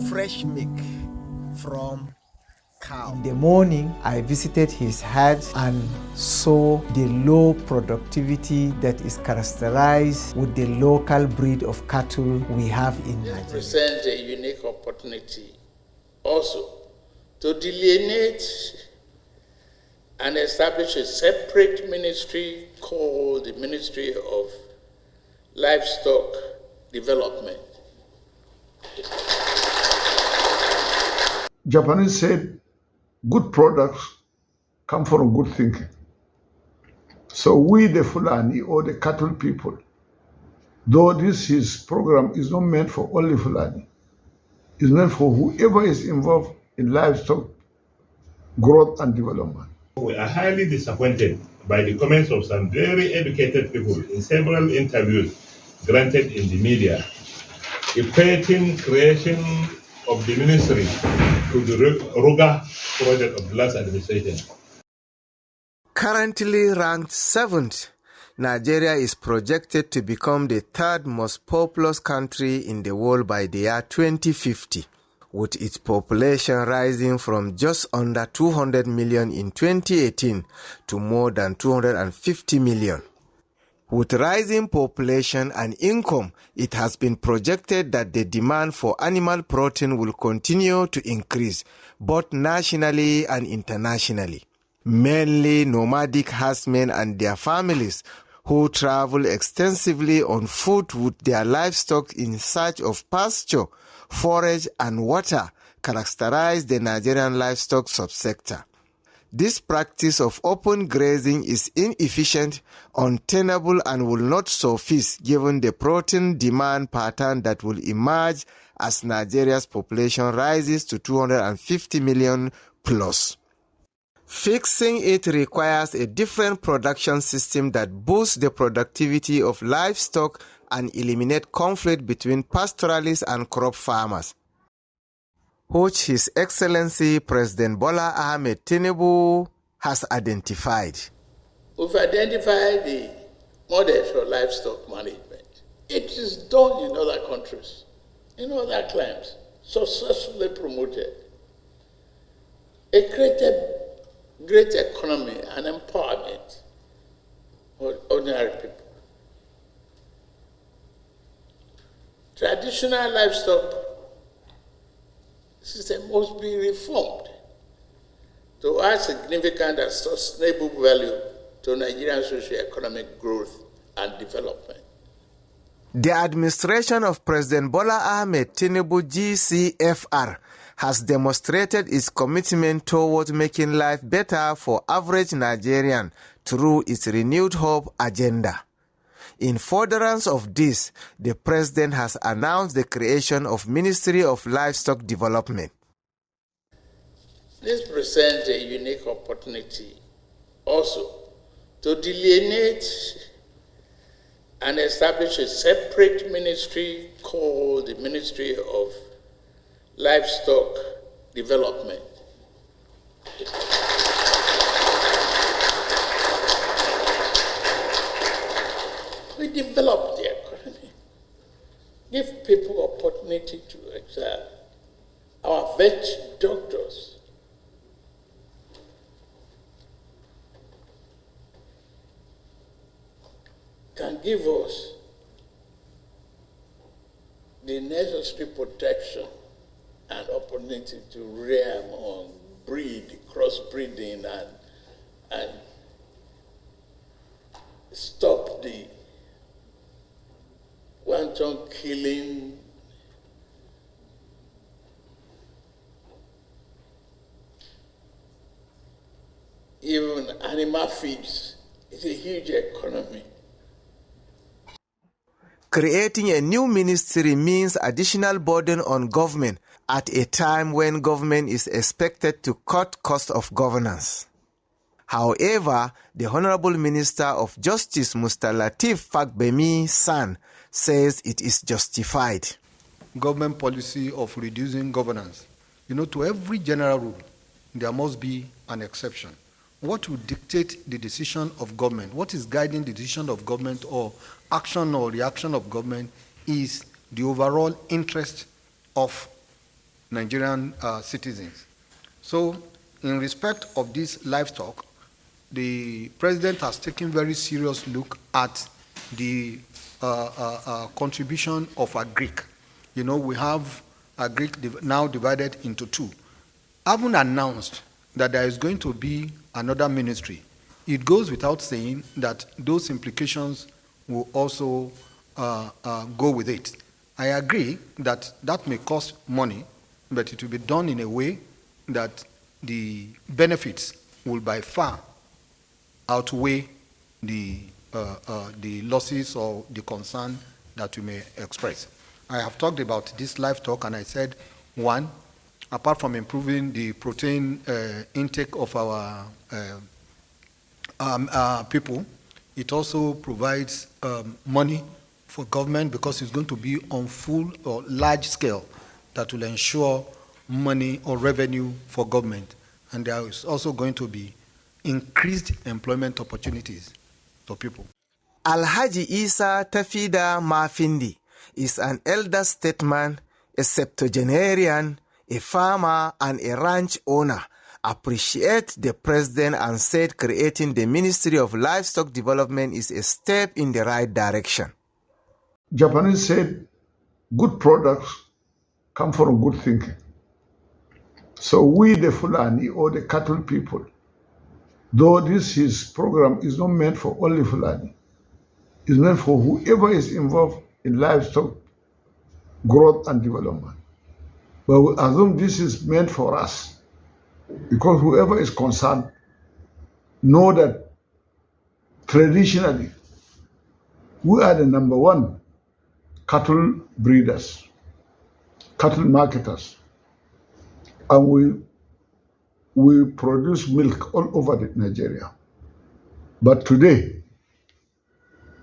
Fresh milk from cow. In the morning, I visited his herd and saw the low productivity that is characterized with the local breed of cattle we have in Nigeria. This presents a unique opportunity also to delineate and establish a separate ministry called the Ministry of Livestock Development. Japanese said, good products come from good thinking. So we, the Fulani or the cattle people, though his program is not meant for only Fulani, it's meant for whoever is involved in livestock growth and development. We are highly disappointed by the comments of some very educated people in several interviews granted in the media, equating creation of the ministry to the Ruga project of the last administration. Currently ranked 7th, Nigeria is projected to become the 3rd most populous country in the world by the year 2050, with its population rising from just under 200 million in 2018 to more than 250 million. With rising population and income, it has been projected that the demand for animal protein will continue to increase, both nationally and internationally. Mainly nomadic herdsmen and their families who travel extensively on foot with their livestock in search of pasture, forage and water characterize the Nigerian livestock subsector. This practice of open grazing is inefficient, untenable and will not suffice given the protein demand pattern that will emerge as Nigeria's population rises to 250 million plus. Fixing it requires a different production system that boosts the productivity of livestock and eliminate conflict between pastoralists and crop farmers, which His Excellency President Bola Ahmed Tinubu has identified. We've identified the model for livestock management. It is done in other countries, in other climes, successfully promoted. It created great economy and empowerment for ordinary people. Traditional livestock system must be reformed to add significant and sustainable value to Nigerian socio-economic growth and development. The administration of President Bola Ahmed Tinubu GCFR has demonstrated its commitment towards making life better for average Nigerian through its renewed hope agenda. In furtherance of this, the President has announced the creation of Ministry of Livestock Development. This presents a unique opportunity also to delineate and establish a separate ministry called the Ministry of Livestock Development. We develop the economy, give people opportunity to excel. Our vet doctors can give us the necessary protection and opportunity to rear more, breed, crossbreeding, and stop the wanton killing, even animal feeds. It's a huge economy. Creating a new ministry means additional burden on government at a time when government is expected to cut costs of governance. However, the Honorable Minister of Justice Mr. Lateef Fagbemi San says it is justified. Government policy of reducing governance. To every general rule, there must be an exception. what will dictate the decision of government, what is guiding the decision of government or action or reaction of government is the overall interest of Nigerian citizens. So in respect of this livestock, the president has taken very serious look at the contribution of agric. You know, we have agric now divided into two. Having announced that there is going to be another ministry, it goes without saying that those implications will also go with it. I agree that that may cost money, but it will be done in a way that the benefits will by far outweigh the losses or the concern that we may express. I have talked about this livestock, and I said, one, apart from improving the protein intake of our people, it also provides money for government because it's going to be on full or large scale that will ensure money or revenue for government. And there is also going to be increased employment opportunities for people. Alhaji Isa Tafida Mafindi is an elder statesman, a septuagenarian, a farmer, and a ranch owner. Appreciate the president and said creating the Ministry of Livestock Development is a step in the right direction. Japanese said, good products come from good thinking. So we, the Fulani or the cattle people, though his program is not meant for only Fulani, it's meant for whoever is involved in livestock growth and development. But we assume this is meant for us because whoever is concerned know that traditionally we are the number one cattle breeders, cattle marketers, and we produce milk all over Nigeria. But today,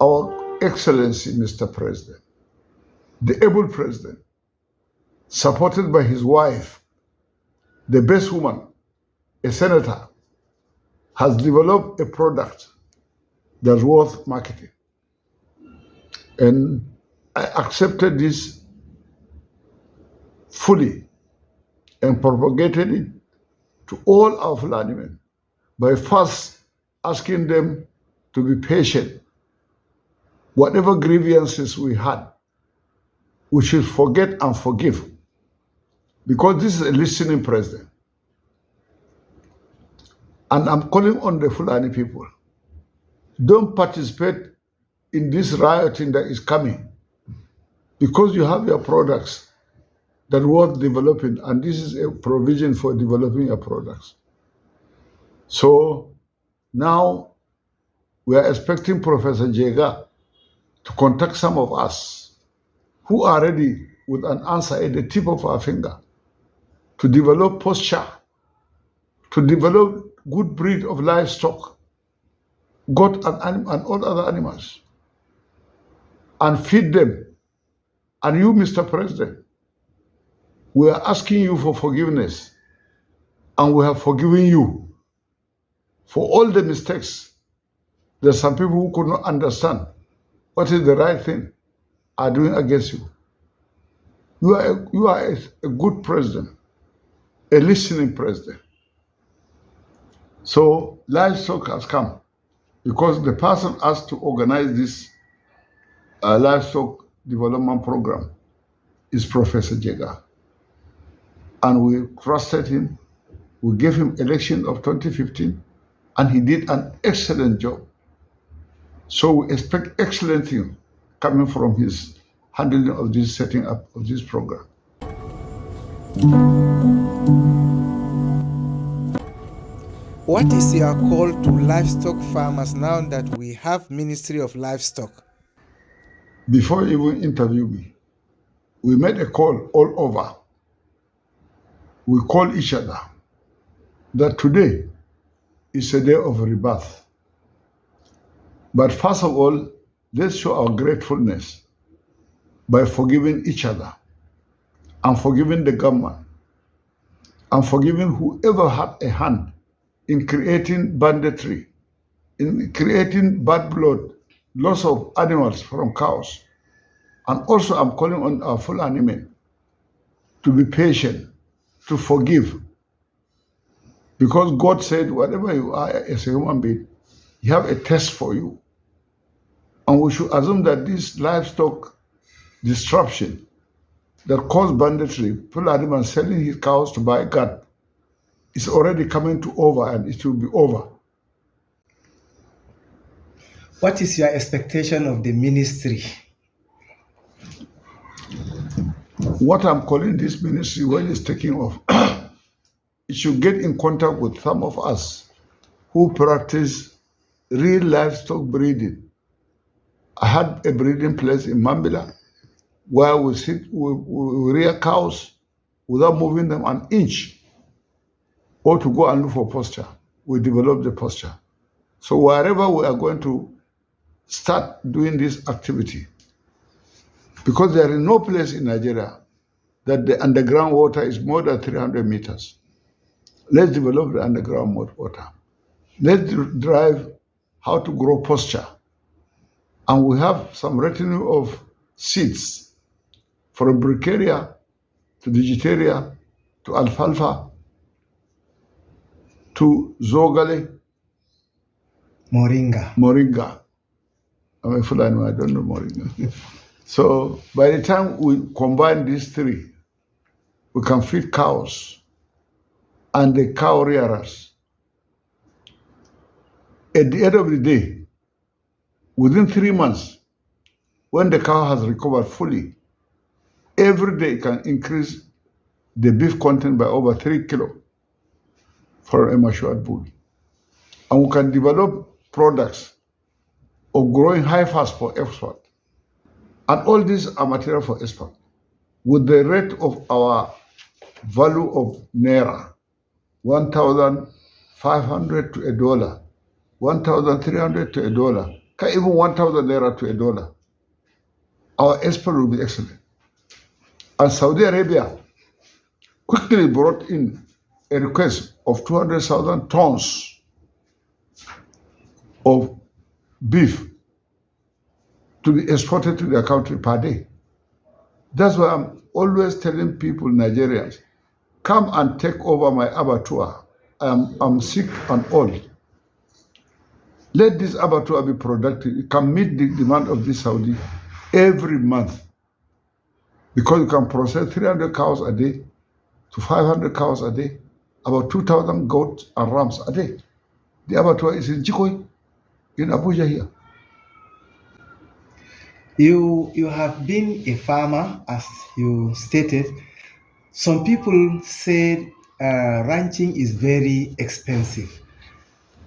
our Excellency, Mr. President, the able president, supported by his wife, the best woman, a senator, has developed a product that's worth marketing. And I accepted this fully and propagated it to all our Fulani men by first asking them to be patient. Whatever grievances we had, we should forget and forgive, because this is a listening president. And I'm calling on the Fulani people, don't participate in this rioting that is coming, because you have your products that are worth developing, and this is a provision for developing your products. So now we are expecting Professor Jega to contact some of us who are ready with an answer at the tip of our finger to develop posture, to develop good breed of livestock, goat and all other animals, and feed them. And you, Mr. President, we are asking you for forgiveness, and we have forgiven you for all the mistakes that some people who could not understand what is the right thing are doing against you. You are a good president, a listening president. So livestock has come because the person asked to organize this livestock development program is Professor Jega. And we trusted him. We gave him election of 2015, and he did an excellent job. So we expect excellent things coming from his handling of this setting up of this program. What is your call to livestock farmers now that we have Ministry of Livestock? Before you even interview me, we made a call all over. We call each other that today is a day of rebirth. But first of all, let's show our gratefulness by forgiving each other and forgiving the government and forgiving whoever had a hand in creating banditry, in creating bad blood, loss of animals from cows. And also I'm calling on our Fulani men to be patient, to forgive. Because God said, whatever you are as a human being, He have a test for you. And we should assume that this livestock disruption that caused banditry, Fulani man selling his cows to buy gun, is already coming to over, and it will be over. What is your expectation of the ministry? What I'm calling this ministry when it's taking off, it should get in contact with some of us who practice real livestock breeding. I had a breeding place in Mambila where we rear cows without moving them an inch, or to go and look for posture. We develop the posture. So wherever we are going to start doing this activity, because there is no place in Nigeria that the underground water is more than 300 meters. Let's develop the underground water. Let's drive how to grow posture. And we have some retinue of seeds from Bricaria to Digitaria to Alfalfa to Zogale, Moringa. I'm a Fulani, I don't know Moringa. So by the time we combine these three, we can feed cows and the cow rearers. At the end of the day, within 3 months, when the cow has recovered fully, every day it can increase the beef content by over 3 kilos for a matured bull. And we can develop products of growing high fast for export. And all these are material for export. With the rate of our value of Naira, 1,500 to $1, 1,300 to $1, even 1,000 Naira to $1, our export will be excellent. And Saudi Arabia quickly brought in a request of 200,000 tons of beef to be exported to their country per day. That's why I'm always telling people, Nigerians, come and take over my abattoir. I'm sick and old. Let this abattoir be productive. It can meet the demand of this Saudi every month, because you can process 300 cows a day to 500 cows a day, about 2,000 goats and rams a day. The abattoir is in Chikoi, in Abuja here. You have been a farmer, as you stated. Some people said ranching is very expensive.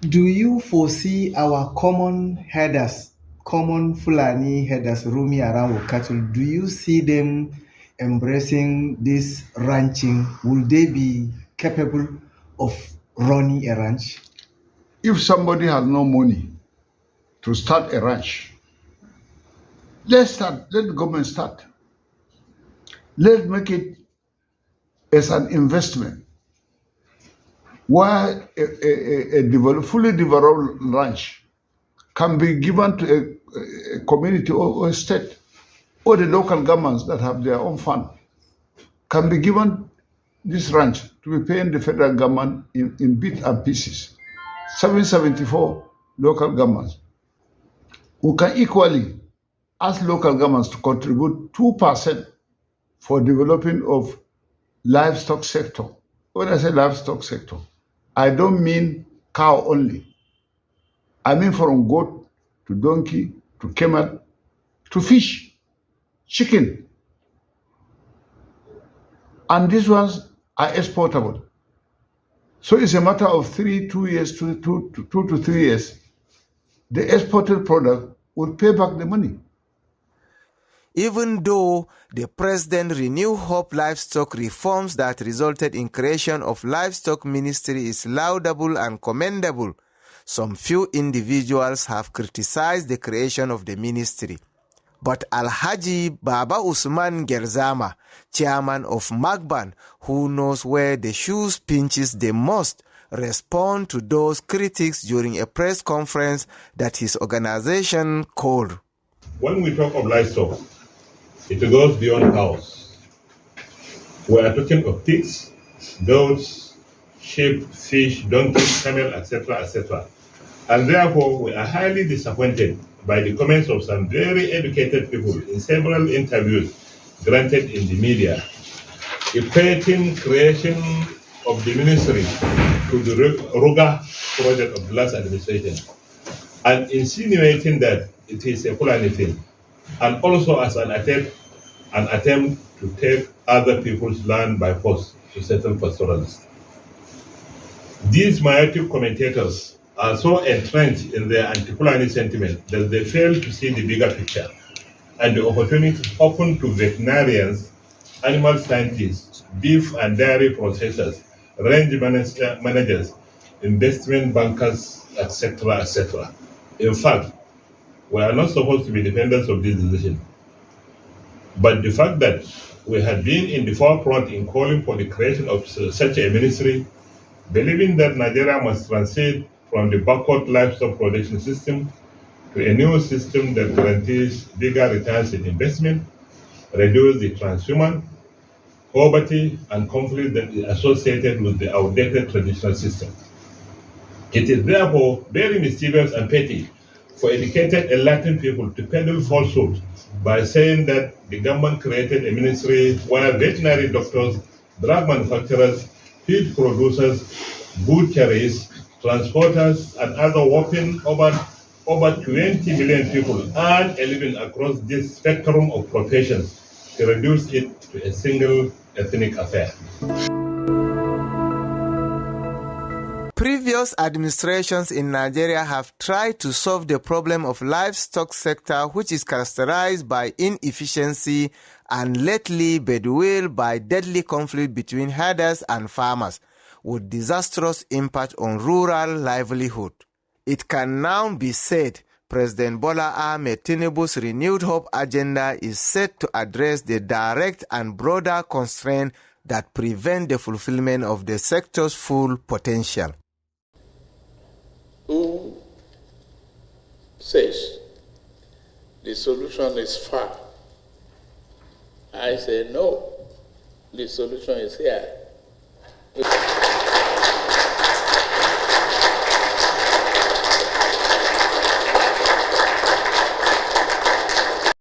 Do you foresee our common herders, common Fulani herders roaming around with cattle, do you see them embracing this ranching? Will they be capable of running a ranch? If somebody has no money to start a ranch, let the government start. Let's make it as an investment, where a fully developed ranch can be given to a community or a state, or the local governments that have their own fund can be given this ranch to be paying the federal government in bits and pieces. 774 local governments who can equally ask local governments to contribute 2% for developing of livestock sector. When I say livestock sector, I don't mean cow only. I mean from goat to donkey to camel to fish, chicken. And these ones are exportable. So it's a matter of 2 to 3 years. The exported product will pay back the money. Even though the president renewed hope livestock reforms that resulted in creation of livestock ministry is laudable and commendable, some few individuals have criticized the creation of the ministry. But Alhaji Baba Usman Gerzama, chairman of Magban, who knows where the shoes pinches the most, respond to those critics during a press conference that his organization called. When we talk of livestock, it goes beyond cows. We are talking of pigs, goats, sheep, fish, donkeys, camel, etc., etc. And therefore, we are highly disappointed by the comments of some very educated people in several interviews granted in the media, equating creation of the ministry to the Ruga project of the last administration, and insinuating that it is a Fulani thing, and also as an attempt to take other people's land by force to settle pastoralists. These myopic commentators are so entrenched in their anti-Fulani sentiment that they fail to see the bigger picture and the opportunities open to veterinarians, animal scientists, beef and dairy processors, range managers, investment bankers, etc., etc. In fact, we are not supposed to be defenders of this decision. But the fact that we had been in the forefront in calling for the creation of such a ministry, believing that Nigeria must transit from the backward livestock production system to a new system that guarantees bigger returns in investment, reduce the transhuman, poverty, and conflict that is associated with the outdated traditional system. It is therefore very mischievous and petty for educated enlightened people to peddle falsehood by saying that the government created a ministry where veterinary doctors, drug manufacturers, feed producers, butcheries, transporters, and other whopping over 20 million people earn a living across this spectrum of professions to reduce it to a single ethnic affair. Previous administrations in Nigeria have tried to solve the problem of livestock sector, which is characterized by inefficiency and lately bedwelled by deadly conflict between herders and farmers, with disastrous impact on rural livelihood. It can now be said President Bola Ahmed Tinubu's renewed hope agenda is set to address the direct and broader constraints that prevent the fulfillment of the sector's full potential. Who says the solution is far? I say no, the solution is here.